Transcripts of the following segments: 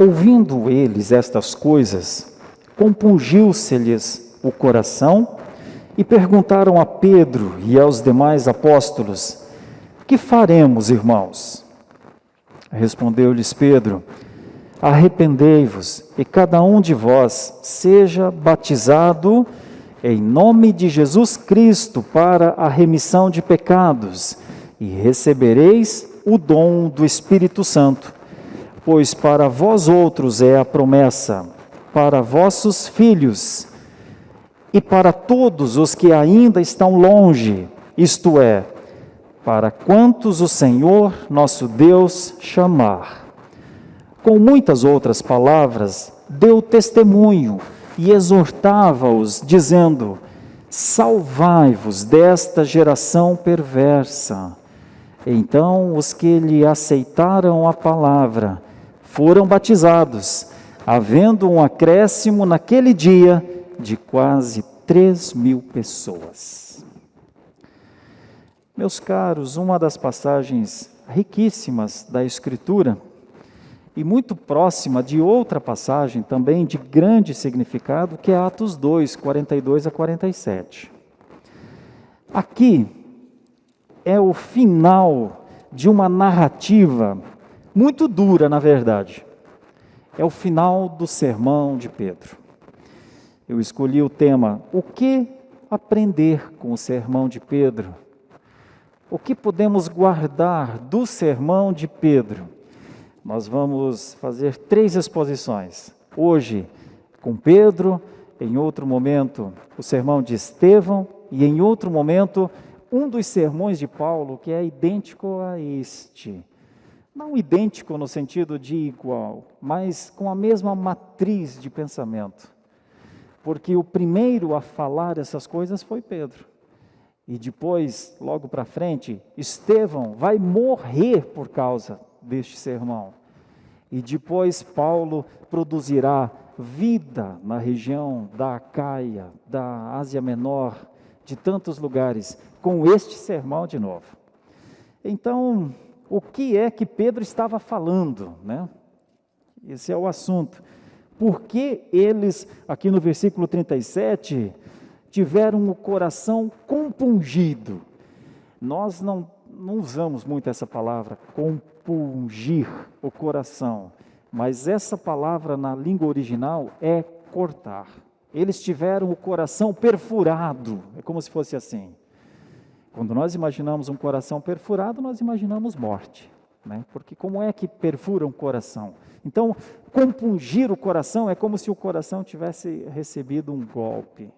ouvindo eles estas coisas, compungiu-se-lhes o coração e perguntaram a Pedro e aos demais apóstolos: que faremos, irmãos? Respondeu-lhes Pedro: arrependei-vos e cada um de vós seja batizado em nome de Jesus Cristo para a remissão de pecados, e recebereis o dom do Espírito Santo. Pois para vós outros é a promessa, para vossos filhos e para todos os que ainda estão longe, isto é, para quantos o Senhor nosso Deus chamar. Com muitas outras palavras, deu testemunho e exortava-os, dizendo: salvai-vos desta geração perversa. Então os que lhe aceitaram a palavra foram batizados, havendo um acréscimo naquele dia de quase 3.000 pessoas. Meus caros, uma das passagens riquíssimas da Escritura, e muito próxima de outra passagem também de grande significado, que é Atos 2, 42 a 47. Aqui é o final de uma narrativa muito dura, na verdade. É o final do sermão de Pedro. Eu escolhi o tema: o que aprender com o sermão de Pedro? O que podemos guardar do sermão de Pedro? Nós vamos fazer 3 exposições. Hoje, com Pedro, em outro momento, o sermão de Estevão, e em outro momento, um dos sermões de Paulo, que é idêntico a este. Não idêntico no sentido de igual, mas com a mesma matriz de pensamento. Porque o primeiro a falar essas coisas foi Pedro. E depois, logo para frente, Estevão vai morrer por causa deste sermão. E depois Paulo produzirá vida na região da Acaia, da Ásia Menor, de tantos lugares, com este sermão de novo. Então, o que é que Pedro estava falando, né? Esse é o assunto. Por que eles, aqui no versículo 37, tiveram o coração compungido? Nós não usamos muito essa palavra, compungir o coração, mas essa palavra na língua original é cortar. Eles tiveram o coração perfurado, é como se fosse assim. Quando nós imaginamos um coração perfurado, nós imaginamos morte, né? Porque como é que perfura um coração? Então, compungir o coração é como se o coração tivesse recebido um golpe.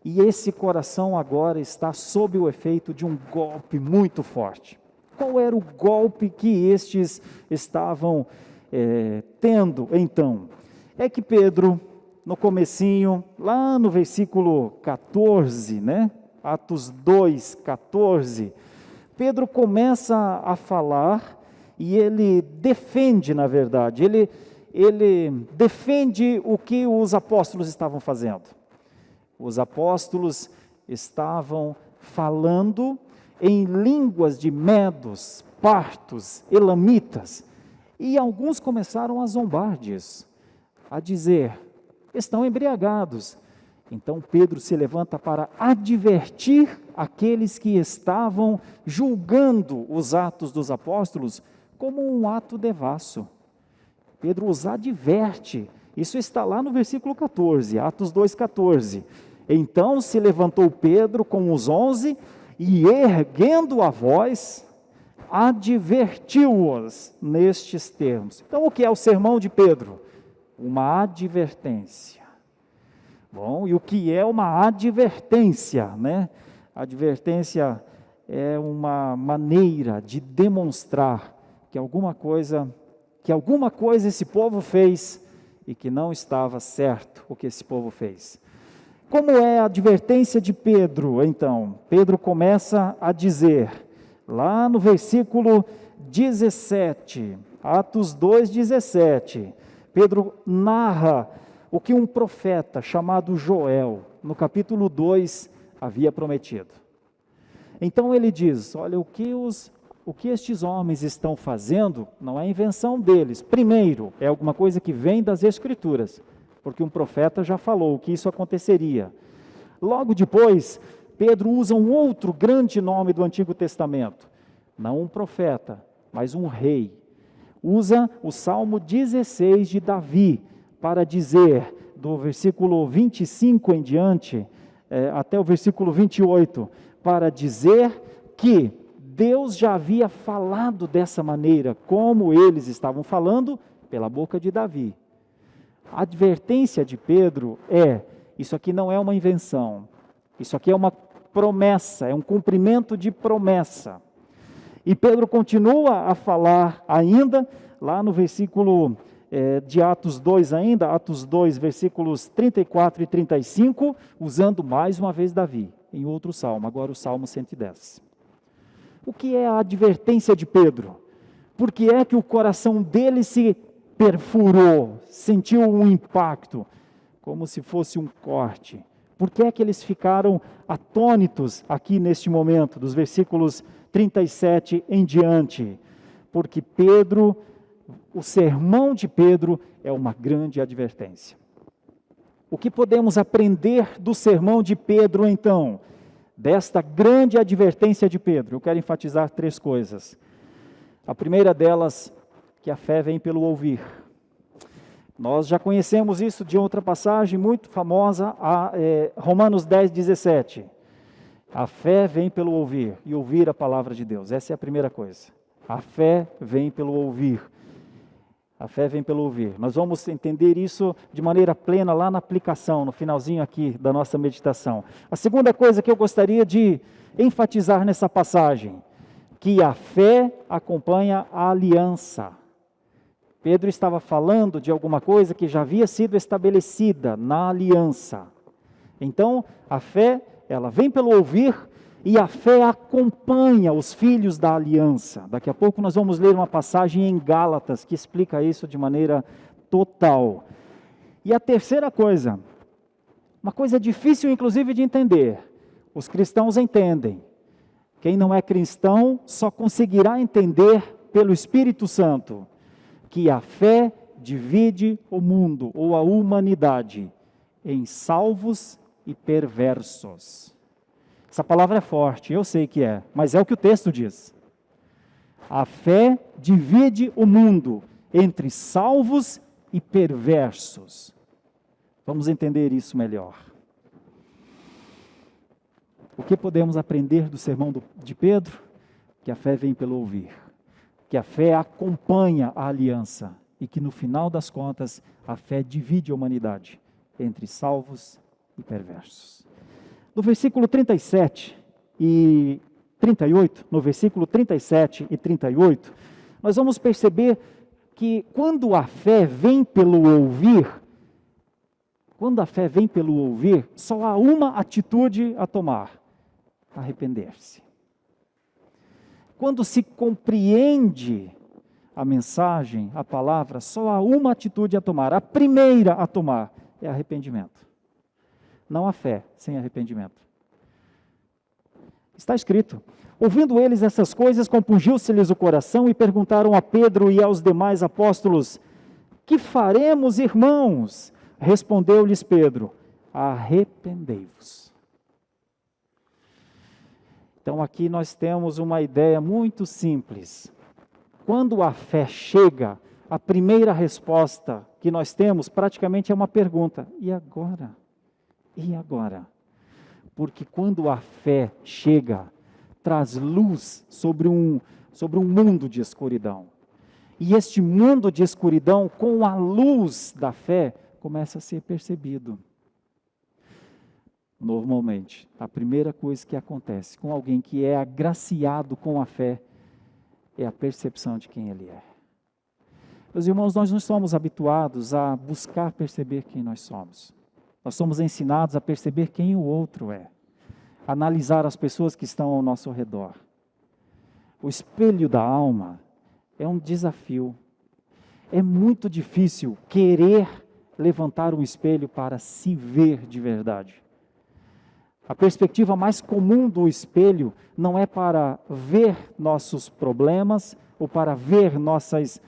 E esse coração agora está sob o efeito de um golpe muito forte. Qual era o golpe que estes estavam tendo então? É que Pedro, no comecinho, lá no versículo 14, né? Atos 2, 14, Pedro começa a falar e ele defende, na verdade, ele defende o que os apóstolos estavam fazendo. Os apóstolos estavam falando em línguas de medos, partos, elamitas, e alguns começaram a zombar disso, a dizer: estão embriagados. Então Pedro se levanta para advertir aqueles que estavam julgando os atos dos apóstolos como um ato devasso. Pedro os adverte. Isso está lá no versículo 14, Atos 2,14. Então se levantou Pedro com os 11 e, erguendo a voz, advertiu-os nestes termos. Então, o que é o sermão de Pedro? Uma advertência. Bom, e o que é uma advertência, né? Advertência é uma maneira de demonstrar que alguma coisa esse povo fez e que não estava certo o que esse povo fez. Como é a advertência de Pedro, então? Pedro começa a dizer, lá no versículo 17, Atos 2,17, Pedro narra o que um profeta chamado Joel, no capítulo 2, havia prometido. Então ele diz: olha, o que os o que estes homens estão fazendo não é invenção deles. Primeiro, é alguma coisa que vem das Escrituras, porque um profeta já falou que isso aconteceria. Logo depois, Pedro usa um outro grande nome do Antigo Testamento, não um profeta, mas um rei. Usa o Salmo 16 de Davi para dizer, do versículo 25 em diante, até o versículo 28, para dizer que Deus já havia falado dessa maneira, como eles estavam falando, pela boca de Davi. A advertência de Pedro isso aqui não é uma invenção, isso aqui é uma promessa, é um cumprimento de promessa. E Pedro continua a falar ainda, lá no versículo de Atos 2 ainda, Atos 2, versículos 34 e 35, usando mais uma vez Davi, em outro salmo, agora o Salmo 110. O que é a advertência de Pedro? Por que é que o coração dele se perfurou, sentiu um impacto, como se fosse um corte? Por que é que eles ficaram atônitos aqui neste momento, dos versículos 37 em diante? Porque o sermão de Pedro é uma grande advertência. O que podemos aprender do sermão de Pedro então? Desta grande advertência de Pedro, eu quero enfatizar 3 coisas. A primeira delas, que a fé vem pelo ouvir. Nós já conhecemos isso de outra passagem muito famosa, Romanos 10, 17. A fé vem pelo ouvir, e ouvir a palavra de Deus. Essa é a primeira coisa. A fé vem pelo ouvir. A fé vem pelo ouvir. Nós vamos entender isso de maneira plena lá na aplicação, no finalzinho aqui da nossa meditação. A segunda coisa que eu gostaria de enfatizar nessa passagem, que a fé acompanha a aliança. Pedro estava falando de alguma coisa que já havia sido estabelecida na aliança. Então, a fé, ela vem pelo ouvir, e a fé acompanha os filhos da aliança. Daqui a pouco nós vamos ler uma passagem em Gálatas que explica isso de maneira total. E a terceira coisa, uma coisa difícil inclusive de entender, os cristãos entendem. Quem não é cristão só conseguirá entender pelo Espírito Santo que a fé divide o mundo ou a humanidade em salvos e perversos. Essa palavra é forte, eu sei que é, mas é o que o texto diz. A fé divide o mundo entre salvos e perversos. Vamos entender isso melhor. O que podemos aprender do sermão de Pedro? Que a fé vem pelo ouvir, que a fé acompanha a aliança e que no final das contas a fé divide a humanidade entre salvos e perversos. No versículo 37 e 38, no versículo 37 e 38, nós vamos perceber que quando a fé vem pelo ouvir, só há uma atitude a tomar: arrepender-se. Quando se compreende a mensagem, a palavra, só há uma atitude a tomar. A primeira a tomar é arrependimento. Não há fé sem arrependimento. Está escrito: ouvindo eles essas coisas, compungiu-se-lhes o coração e perguntaram a Pedro e aos demais apóstolos: que faremos, irmãos? Respondeu-lhes Pedro: arrependei-vos. Então aqui nós temos uma ideia muito simples. Quando a fé chega, a primeira resposta que nós temos praticamente é uma pergunta: e agora? E agora? Porque quando a fé chega, traz luz sobre um mundo de escuridão. E este mundo de escuridão, com a luz da fé, começa a ser percebido. Normalmente, a primeira coisa que acontece com alguém que é agraciado com a fé é a percepção de quem ele é. Meus irmãos, nós não somos habituados a buscar perceber quem nós somos. Nós somos ensinados a perceber quem o outro é, analisar as pessoas que estão ao nosso redor. O espelho da alma é um desafio. É muito difícil querer levantar um espelho para se ver de verdade. A perspectiva mais comum do espelho não é para ver nossos problemas ou para ver nossas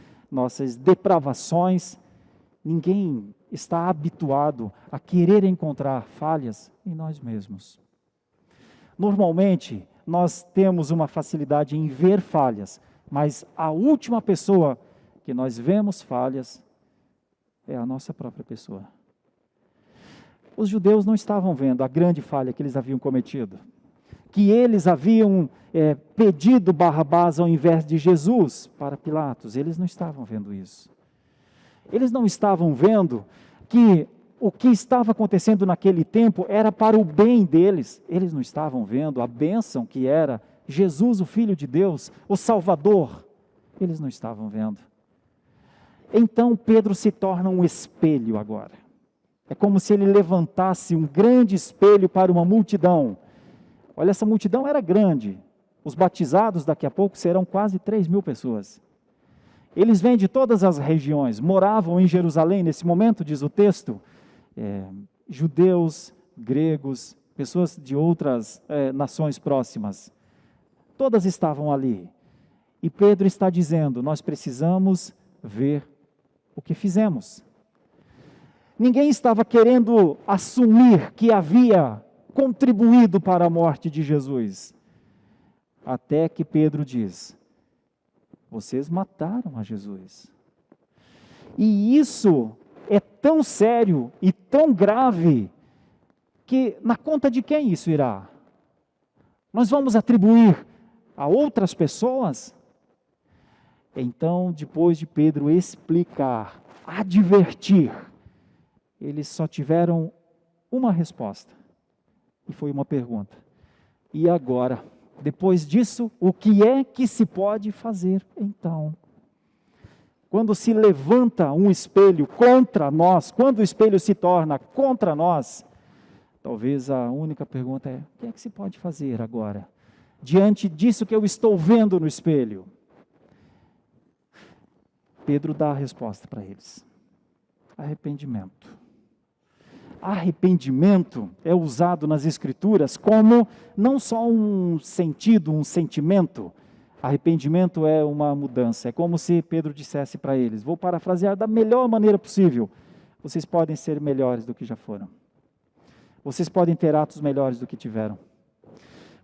depravações. Ninguém está habituado a querer encontrar falhas em nós mesmos. Normalmente, nós temos uma facilidade em ver falhas, mas a última pessoa que nós vemos falhas é a nossa própria pessoa. Os judeus não estavam vendo a grande falha que eles haviam cometido, que eles haviam pedido Barrabás ao invés de Jesus para Pilatos. Eles não estavam vendo isso. Eles não estavam vendo que o que estava acontecendo naquele tempo era para o bem deles. Eles não estavam vendo a bênção que era Jesus, o Filho de Deus, o Salvador. Eles não estavam vendo. Então Pedro se torna um espelho agora. É como se ele levantasse um grande espelho para uma multidão. Olha, essa multidão era grande. Os batizados daqui a pouco serão quase 3.000 pessoas. Eles vêm de todas as regiões, moravam em Jerusalém nesse momento, diz o texto, judeus, gregos, pessoas de outras nações próximas. Todas estavam ali. E Pedro está dizendo, nós precisamos ver o que fizemos. Ninguém estava querendo assumir que havia contribuído para a morte de Jesus. Até que Pedro diz, vocês mataram a Jesus. E isso é tão sério e tão grave, que na conta de quem isso irá? Nós vamos atribuir a outras pessoas? Então, depois de Pedro explicar, advertir, eles só tiveram uma resposta, e foi uma pergunta. E agora? Depois disso, o que é que se pode fazer então? Quando se levanta um espelho contra nós, quando o espelho se torna contra nós, talvez a única pergunta é, o que é que se pode fazer agora? Diante disso que eu estou vendo no espelho. Pedro dá a resposta para eles. Arrependimento. Arrependimento é usado nas Escrituras como não só um sentido, um sentimento. Arrependimento é uma mudança. É como se Pedro dissesse para eles, vou parafrasear da melhor maneira possível, vocês podem ser melhores do que já foram. Vocês podem ter atos melhores do que tiveram.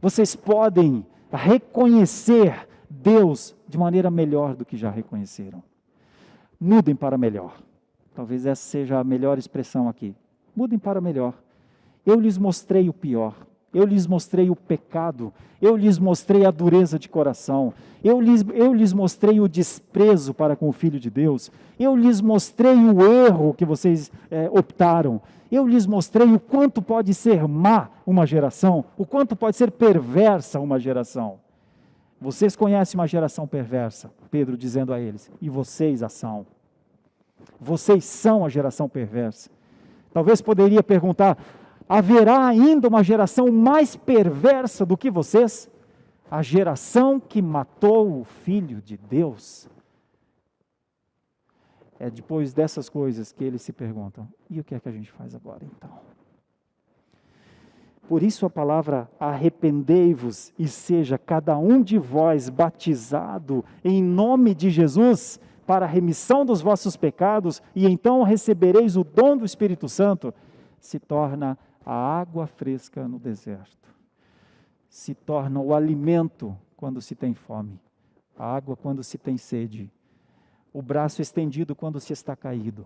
Vocês podem reconhecer Deus de maneira melhor do que já reconheceram. Mudem para melhor. Talvez essa seja a melhor expressão aqui. Mudem para melhor. Eu lhes mostrei o pior. Eu lhes mostrei o pecado. Eu lhes mostrei a dureza de coração. Eu lhes mostrei o desprezo para com o Filho de Deus. Eu lhes mostrei o erro que vocês optaram. Eu lhes mostrei o quanto pode ser má uma geração, o quanto pode ser perversa uma geração. Vocês conhecem uma geração perversa, Pedro dizendo a eles, e vocês a são. Vocês são a geração perversa. Talvez poderia perguntar, haverá ainda uma geração mais perversa do que vocês? A geração que matou o Filho de Deus. É depois dessas coisas que eles se perguntam, e o que é que a gente faz agora então? Por isso a palavra arrependei-vos e seja cada um de vós batizado em nome de Jesus para a remissão dos vossos pecados e então recebereis o dom do Espírito Santo, se torna a água fresca no deserto. Se torna o alimento quando se tem fome, a água quando se tem sede, o braço estendido quando se está caído,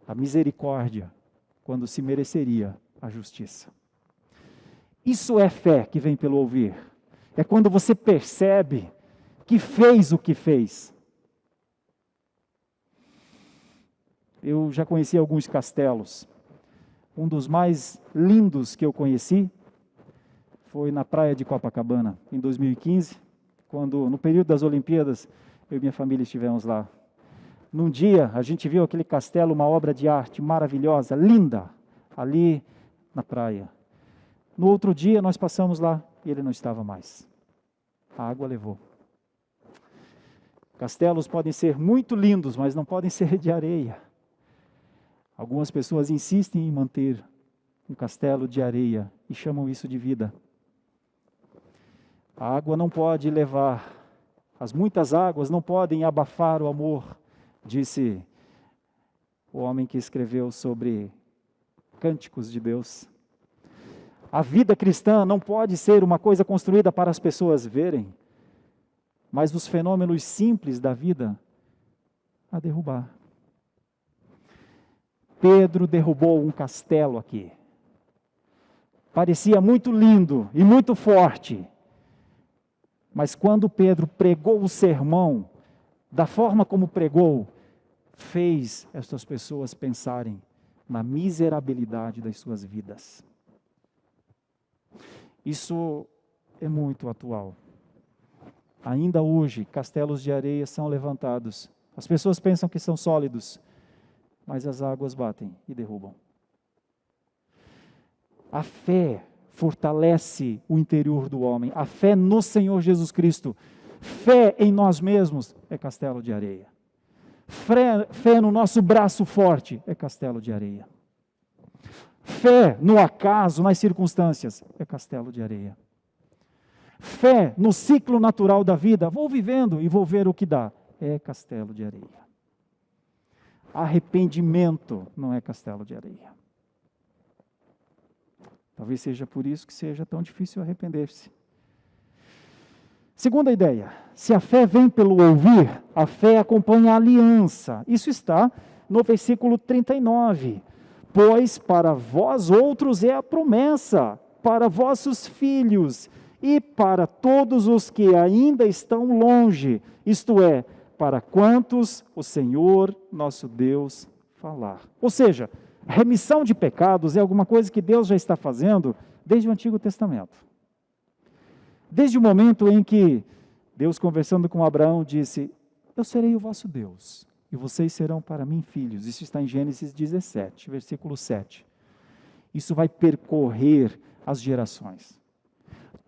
a misericórdia quando se mereceria a justiça. Isso é fé que vem pelo ouvir. É quando você percebe que fez o que fez. Eu já conheci alguns castelos. Um dos mais lindos que eu conheci foi na praia de Copacabana, em 2015, quando, no período das Olimpíadas, eu e minha família estivemos lá. Num dia, a gente viu aquele castelo, uma obra de arte maravilhosa, linda, ali na praia. No outro dia, nós passamos lá e ele não estava mais. A água levou. Castelos podem ser muito lindos, mas não podem ser de areia. Algumas pessoas insistem em manter um castelo de areia e chamam isso de vida. A água não pode levar, as muitas águas não podem abafar o amor, disse o homem que escreveu sobre Cânticos de Deus. A vida cristã não pode ser uma coisa construída para as pessoas verem, mas os fenômenos simples da vida a derrubar. Pedro derrubou um castelo aqui. Parecia muito lindo e muito forte. Mas quando Pedro pregou o sermão, da forma como pregou, fez estas pessoas pensarem na miserabilidade das suas vidas. Isso é muito atual. Ainda hoje, castelos de areia são levantados. As pessoas pensam que são sólidos, mas as águas batem e derrubam. A fé fortalece o interior do homem. A fé no Senhor Jesus Cristo. Fé em nós mesmos é castelo de areia. Fé no nosso braço forte é castelo de areia. Fé no acaso, nas circunstâncias, é castelo de areia. Fé no ciclo natural da vida, vou vivendo e vou ver o que dá, é castelo de areia. Arrependimento não é castelo de areia. Talvez seja por isso que seja tão difícil arrepender-se. Segunda ideia, se a fé vem pelo ouvir, a fé acompanha a aliança. Isso está no versículo 39. Pois para vós outros é a promessa, para vossos filhos e para todos os que ainda estão longe, isto é, para quantos o Senhor nosso Deus falar. Ou seja, a remissão de pecados é alguma coisa que Deus já está fazendo desde o Antigo Testamento. Desde o momento em que Deus, conversando com Abraão, disse: eu serei o vosso Deus, e vocês serão para mim filhos. Isso está em Gênesis 17, versículo 7. Isso vai percorrer as gerações.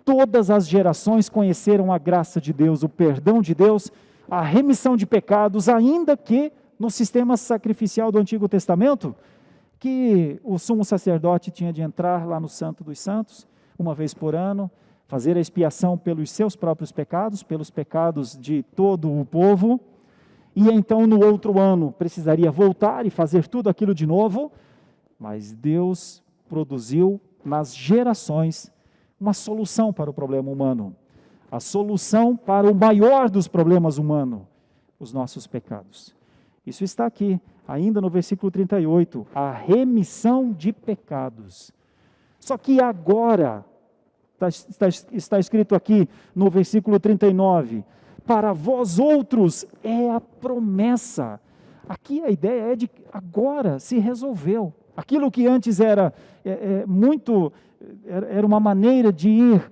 Todas as gerações conheceram a graça de Deus, o perdão de Deus, a remissão de pecados, ainda que no sistema sacrificial do Antigo Testamento, que o sumo sacerdote tinha de entrar lá no Santo dos Santos, uma vez por ano, fazer a expiação pelos seus próprios pecados, pelos pecados de todo o povo, e então no outro ano precisaria voltar e fazer tudo aquilo de novo, mas Deus produziu nas gerações uma solução para o problema humano, a solução para o maior dos problemas humanos, os nossos pecados. Isso está aqui, ainda no versículo 38, a remissão de pecados. Só que agora, está escrito aqui no versículo 39, para vós outros é a promessa. Aqui a ideia é de que agora se resolveu. Aquilo que antes era era uma maneira de ir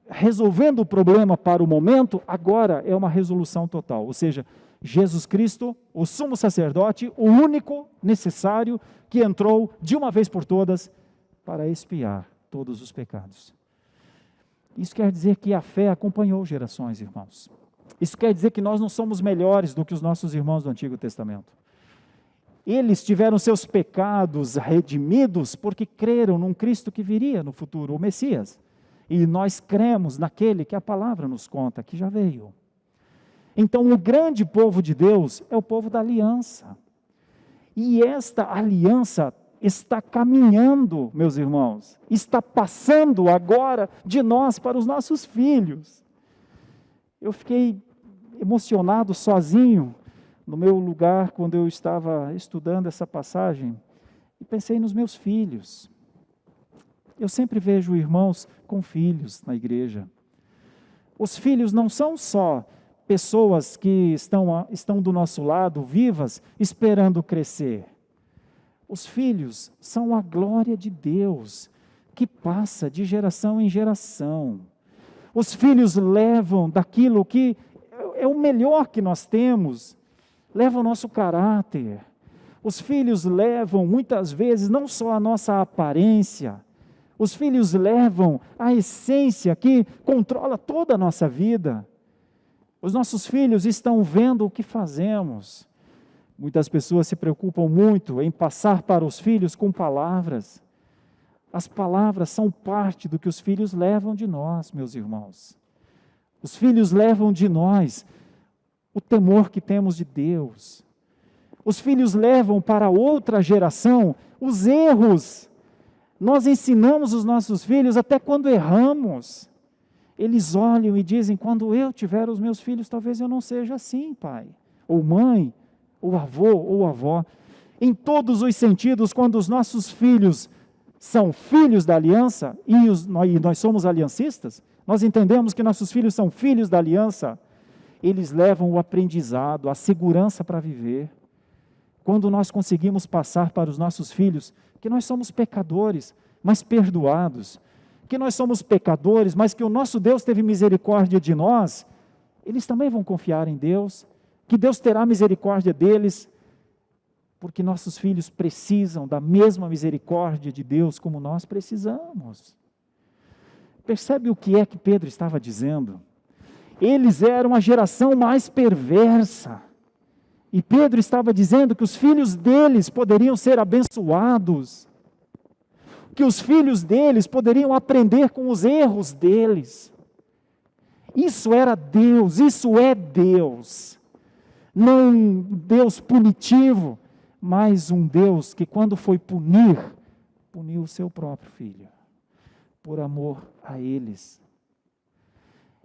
resolvendo o problema para o momento, agora é uma resolução total. Ou seja, Jesus Cristo, o sumo sacerdote, o único necessário que entrou de uma vez por todas para expiar todos os pecados. Isso quer dizer que a fé acompanhou gerações, irmãos. Isso quer dizer que nós não somos melhores do que os nossos irmãos do Antigo Testamento. Eles tiveram seus pecados redimidos porque creram num Cristo que viria no futuro, o Messias. E nós cremos naquele que a palavra nos conta, que já veio. Então, o grande povo de Deus é o povo da aliança. E esta aliança está caminhando, meus irmãos, está passando agora de nós para os nossos filhos. Eu fiquei emocionado sozinho no meu lugar quando eu estava estudando essa passagem e pensei nos meus filhos. Eu sempre vejo irmãos com filhos na igreja. Os filhos não são só pessoas que estão do nosso lado, vivas, esperando crescer. Os filhos são a glória de Deus, que passa de geração em geração. Os filhos levam daquilo que é o melhor que nós temos, levam o nosso caráter. Os filhos levam, muitas vezes, não só a nossa aparência, os filhos levam a essência que controla toda a nossa vida. Os nossos filhos estão vendo o que fazemos. Muitas pessoas se preocupam muito em passar para os filhos com palavras. As palavras são parte do que os filhos levam de nós, meus irmãos. Os filhos levam de nós o temor que temos de Deus. Os filhos levam para outra geração os erros. Nós ensinamos os nossos filhos até quando erramos. Eles olham e dizem, quando eu tiver os meus filhos, talvez eu não seja assim, pai, ou mãe, ou avô, ou avó. Em todos os sentidos, quando os nossos filhos são filhos da aliança, e nós somos aliancistas, nós entendemos que nossos filhos são filhos da aliança, eles levam o aprendizado, a segurança para viver. Quando nós conseguimos passar para os nossos filhos que nós somos pecadores, mas perdoados, que nós somos pecadores, mas que o nosso Deus teve misericórdia de nós, eles também vão confiar em Deus, que Deus terá misericórdia deles, porque nossos filhos precisam da mesma misericórdia de Deus como nós precisamos. Percebe o que é que Pedro estava dizendo? Eles eram a geração mais perversa. E Pedro estava dizendo que os filhos deles poderiam ser abençoados, que os filhos deles poderiam aprender com os erros deles. Isso era Deus, isso é Deus. Não um Deus punitivo, mas um Deus que quando foi punir, puniu o seu próprio filho, por amor a eles.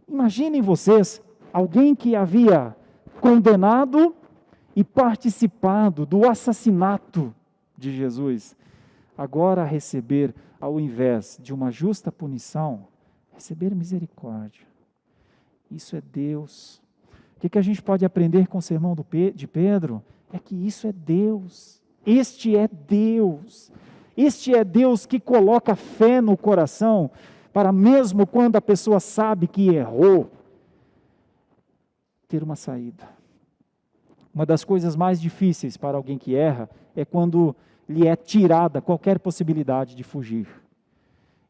Imaginem vocês, alguém que havia condenado e participado do assassinato de Jesus, agora receber, ao invés de uma justa punição, receber misericórdia. Isso é Deus. O que a gente pode aprender com o sermão de Pedro? É que isso é Deus. Este é Deus. Este é Deus que coloca fé no coração, para mesmo quando a pessoa sabe que errou, ter uma saída. Uma das coisas mais difíceis para alguém que erra é quando lhe é tirada qualquer possibilidade de fugir.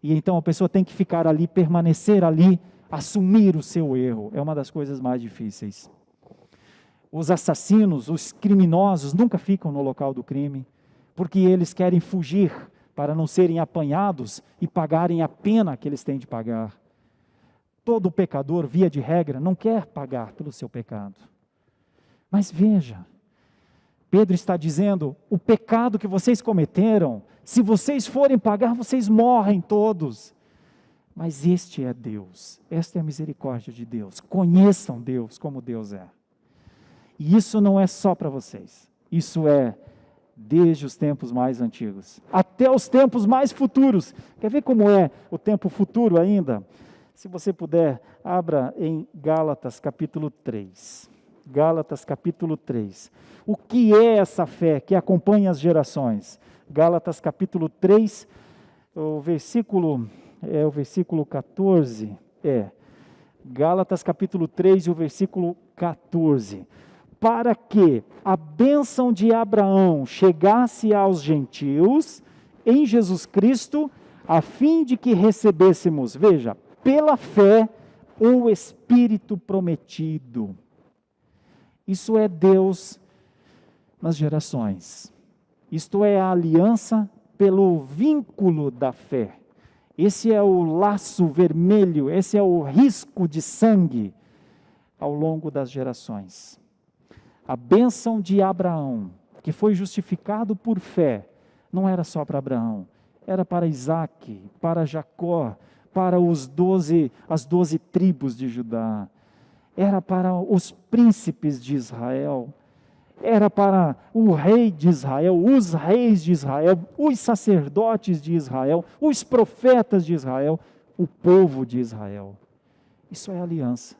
E então a pessoa tem que ficar ali, permanecer ali, assumir o seu erro. É uma das coisas mais difíceis. Os assassinos, os criminosos nunca ficam no local do crime, porque eles querem fugir para não serem apanhados e pagarem a pena que eles têm de pagar. Todo pecador, via de regra, não quer pagar pelo seu pecado. Mas veja, Pedro está dizendo, o pecado que vocês cometeram, se vocês forem pagar, vocês morrem todos. Mas este é Deus, esta é a misericórdia de Deus. Conheçam Deus como Deus é. E isso não é só para vocês, isso é desde os tempos mais antigos, até os tempos mais futuros. Quer ver como é o tempo futuro ainda? Se você puder, abra em Gálatas capítulo 3. Gálatas capítulo 3. O que é essa fé que acompanha as gerações? Gálatas capítulo 3, o versículo 14. Gálatas capítulo 3 e o versículo 14. Para que a bênção de Abraão chegasse aos gentios em Jesus Cristo, a fim de que recebêssemos, veja, pela fé, o Espírito prometido. Isso é Deus nas gerações. Isto é a aliança pelo vínculo da fé. Esse é o laço vermelho, esse é o risco de sangue ao longo das gerações. A bênção de Abraão, que foi justificado por fé, não era só para Abraão, era para Isaque, para Jacó, para as 12 tribos de Judá, era para os príncipes de Israel, era para o rei de Israel, os reis de Israel, os sacerdotes de Israel, os profetas de Israel, o povo de Israel. Isso é aliança.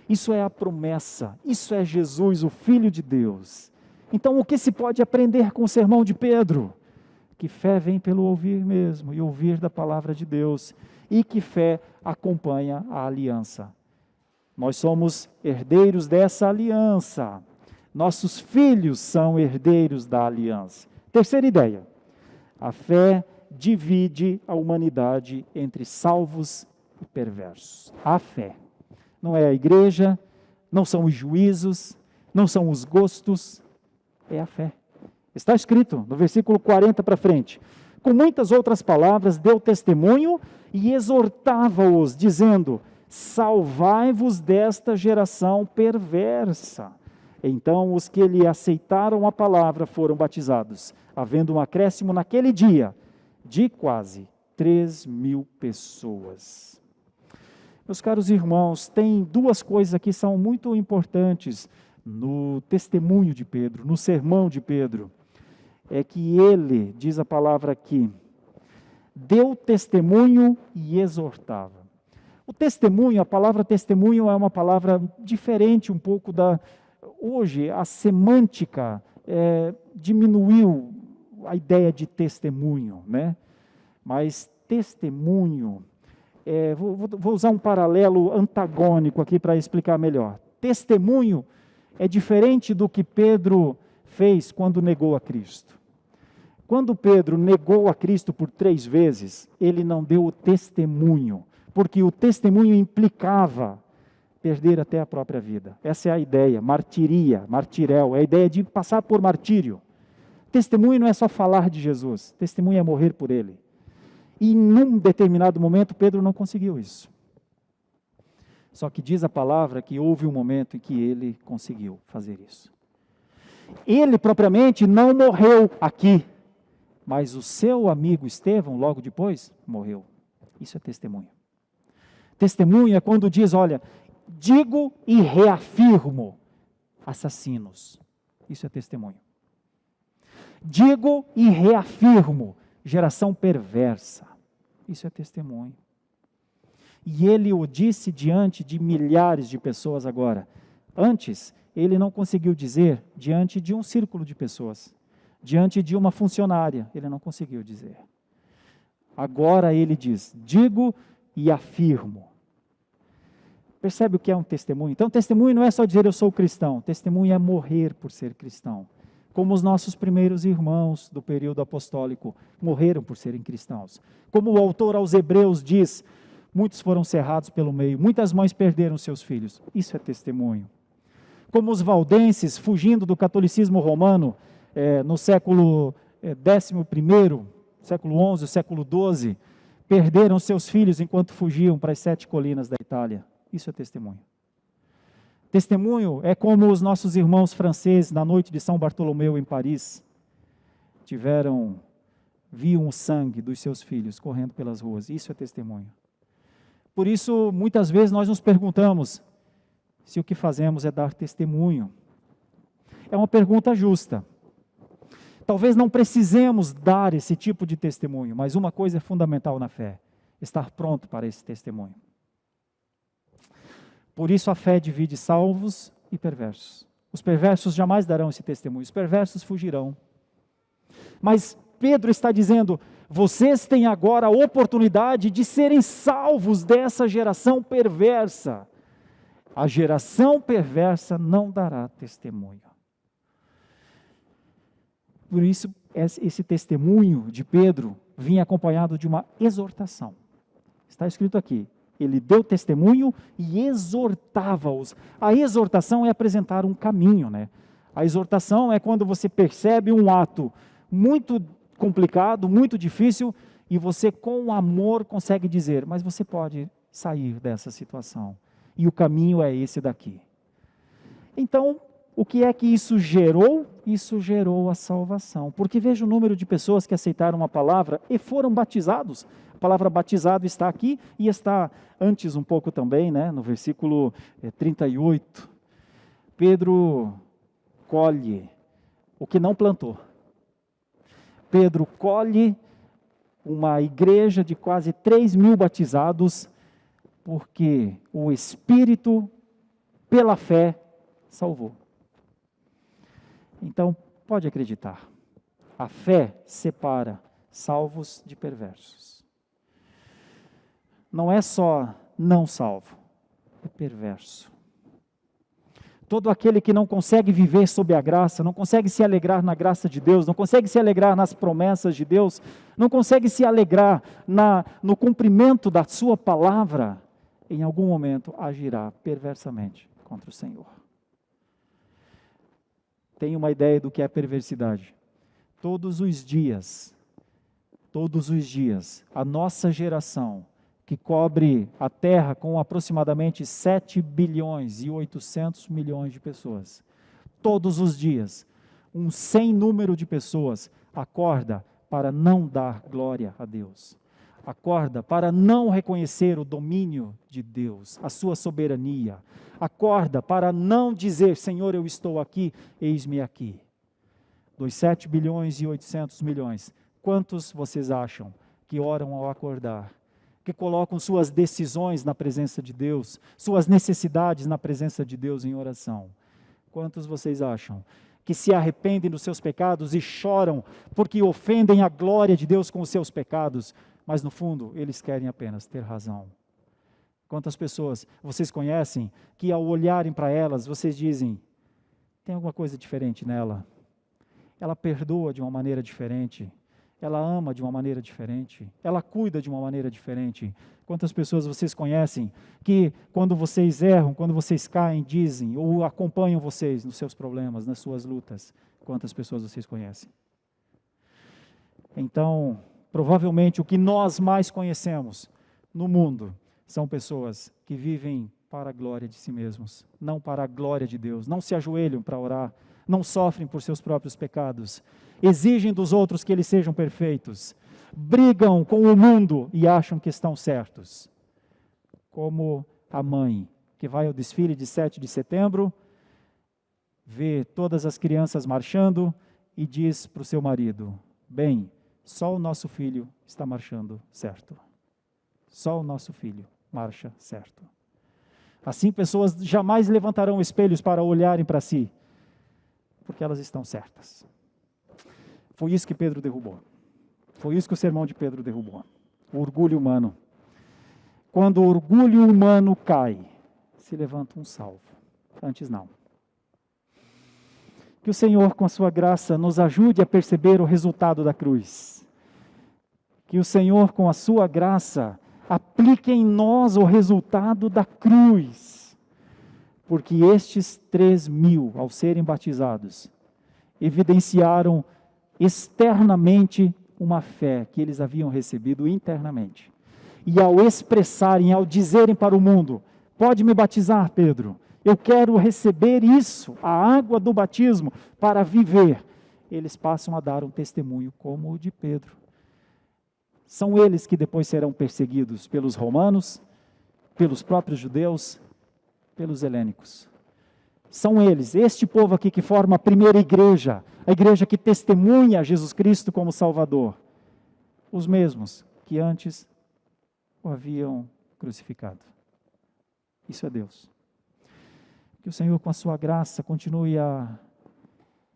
Isso é a promessa, isso é Jesus, o Filho de Deus. Então, o que se pode aprender com o sermão de Pedro? Que fé vem pelo ouvir mesmo, e ouvir da palavra de Deus, e que fé acompanha a aliança. Nós somos herdeiros dessa aliança, nossos filhos são herdeiros da aliança. Terceira ideia, a fé divide a humanidade entre salvos e perversos. A fé. Não é a igreja, não são os juízos, não são os gostos, é a fé. Está escrito no versículo 40 para frente, Com muitas outras palavras, deu testemunho e exortava-os, dizendo: salvai-vos desta geração perversa. Então os que lhe aceitaram a palavra foram batizados, havendo um acréscimo naquele dia de quase 3.000 pessoas. Meus caros irmãos, tem duas coisas aqui que são muito importantes no testemunho de Pedro, no sermão de Pedro. É que ele, diz a palavra aqui, deu testemunho e exortava. O testemunho, a palavra testemunho é uma palavra diferente um pouco da... Hoje, a semântica diminuiu a ideia de testemunho, né? Mas testemunho, vou usar um paralelo antagônico aqui para explicar melhor. Testemunho é diferente do que Pedro fez quando negou a Cristo. Quando Pedro negou a Cristo por 3 vezes, ele não deu o testemunho, porque o testemunho implicava perder até a própria vida. Essa é a ideia, martiria, martirel, é a ideia de passar por martírio. Testemunho não é só falar de Jesus, testemunho é morrer por ele. E num determinado momento, Pedro não conseguiu isso. Só que diz a palavra que houve um momento em que ele conseguiu fazer isso. Ele propriamente não morreu aqui, mas o seu amigo Estevão, logo depois, morreu. Isso é testemunho. Testemunho é quando diz, olha, digo e reafirmo assassinos. Isso é testemunho. Digo e reafirmo geração perversa. Isso é testemunho. E ele o disse diante de milhares de pessoas agora. Antes, ele não conseguiu dizer diante de um círculo de pessoas. Diante de uma funcionária, ele não conseguiu dizer. Agora ele diz, digo e afirmo. Percebe o que é um testemunho? Então, testemunho não é só dizer eu sou cristão. Testemunho é morrer por ser cristão. Como os nossos primeiros irmãos do período apostólico morreram por serem cristãos. Como o autor aos Hebreus diz, muitos foram cerrados pelo meio, muitas mães perderam seus filhos. Isso é testemunho. Como os valdenses, fugindo do catolicismo romano, no século XI, século XI, século XII, perderam seus filhos enquanto fugiam para as 7 colinas da Itália. Isso é testemunho. Testemunho é como os nossos irmãos franceses, na noite de São Bartolomeu, em Paris, viam o sangue dos seus filhos correndo pelas ruas. Isso é testemunho. Por isso, muitas vezes nós nos perguntamos se o que fazemos é dar testemunho. É uma pergunta justa. Talvez não precisemos dar esse tipo de testemunho, mas uma coisa é fundamental na fé: estar pronto para esse testemunho. Por isso a fé divide salvos e perversos. Os perversos jamais darão esse testemunho, os perversos fugirão. Mas Pedro está dizendo, vocês têm agora a oportunidade de serem salvos dessa geração perversa. A geração perversa não dará testemunho. Por isso, esse testemunho de Pedro vinha acompanhado de uma exortação. Está escrito aqui, ele deu testemunho e exortava-os. A exortação é apresentar um caminho, né? A exortação é quando você percebe um ato muito complicado, muito difícil, e você com amor consegue dizer, mas você pode sair dessa situação. E o caminho é esse daqui. Então, o que é que isso gerou? Isso gerou a salvação. Porque veja o número de pessoas que aceitaram a palavra e foram batizados. A palavra batizado está aqui e está antes um pouco também, né, no versículo 38. Pedro colhe o que não plantou. Pedro colhe uma igreja de quase 3.000 batizados, porque o Espírito, pela fé, salvou. Então, pode acreditar, a fé separa salvos de perversos. Não é só não salvo, é perverso. Todo aquele que não consegue viver sob a graça, não consegue se alegrar na graça de Deus, não consegue se alegrar nas promessas de Deus, não consegue se alegrar no cumprimento da sua palavra, em algum momento agirá perversamente contra o Senhor. Tem uma ideia do que é perversidade. Todos os dias, todos os dias, a nossa geração, que cobre a Terra com aproximadamente 7 bilhões e 800 milhões de pessoas, todos os dias, um sem número de pessoas acorda para não dar glória a Deus. Acorda para não reconhecer o domínio de Deus, a sua soberania. Acorda para não dizer, Senhor, eu estou aqui, eis-me aqui. Dos 7 bilhões e 800 milhões, quantos vocês acham que oram ao acordar? Que colocam suas decisões na presença de Deus, suas necessidades na presença de Deus em oração? Quantos vocês acham que se arrependem dos seus pecados e choram porque ofendem a glória de Deus com os seus pecados, mas no fundo eles querem apenas ter razão? Quantas pessoas vocês conhecem que ao olharem para elas, vocês dizem, tem alguma coisa diferente nela? Ela perdoa de uma maneira diferente, ela ama de uma maneira diferente, ela cuida de uma maneira diferente. Quantas pessoas vocês conhecem que quando vocês erram, quando vocês caem, dizem ou acompanham vocês nos seus problemas, nas suas lutas? Quantas pessoas vocês conhecem? Então, provavelmente o que nós mais conhecemos no mundo são pessoas que vivem para a glória de si mesmos, não para a glória de Deus, não se ajoelham para orar, não sofrem por seus próprios pecados, exigem dos outros que eles sejam perfeitos, brigam com o mundo e acham que estão certos. Como a mãe que vai ao desfile de 7 de setembro, vê todas as crianças marchando e diz para o seu marido, bem, só o nosso filho está marchando certo. Só o nosso filho marcha certo. Assim, pessoas jamais levantarão espelhos para olharem para si, porque elas estão certas. Foi isso que Pedro derrubou. Foi isso que o sermão de Pedro derrubou. O orgulho humano. Quando o orgulho humano cai, se levanta um salvo. Antes não. Que o Senhor, com a sua graça, nos ajude a perceber o resultado da cruz. Que o Senhor, com a sua graça, aplique em nós o resultado da cruz. Porque estes 3.000, ao serem batizados, evidenciaram externamente uma fé que eles haviam recebido internamente. E ao expressarem, ao dizerem para o mundo, pode me batizar, Pedro, eu quero receber isso, a água do batismo, para viver. Eles passam a dar um testemunho como o de Pedro. São eles que depois serão perseguidos pelos romanos, pelos próprios judeus, pelos helênicos. São eles, este povo aqui que forma a primeira igreja, a igreja que testemunha Jesus Cristo como Salvador, os mesmos que antes o haviam crucificado. Isso é Deus. Que o Senhor, com a sua graça, continue a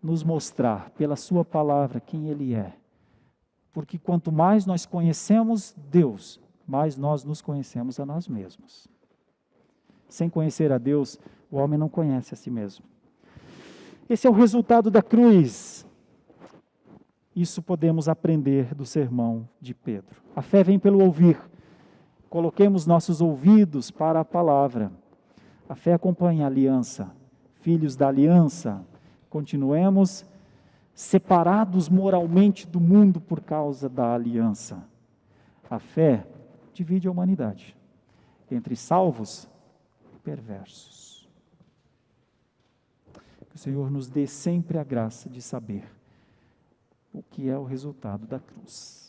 nos mostrar pela sua palavra quem Ele é. Porque quanto mais nós conhecemos Deus, mais nós nos conhecemos a nós mesmos. Sem conhecer a Deus, o homem não conhece a si mesmo. Esse é o resultado da cruz. Isso podemos aprender do sermão de Pedro. A fé vem pelo ouvir. Coloquemos nossos ouvidos para a palavra. A fé acompanha a aliança. Filhos da aliança, continuemos separados moralmente do mundo por causa da aliança. A fé divide a humanidade entre salvos e perversos. Que o Senhor nos dê sempre a graça de saber o que é o resultado da cruz.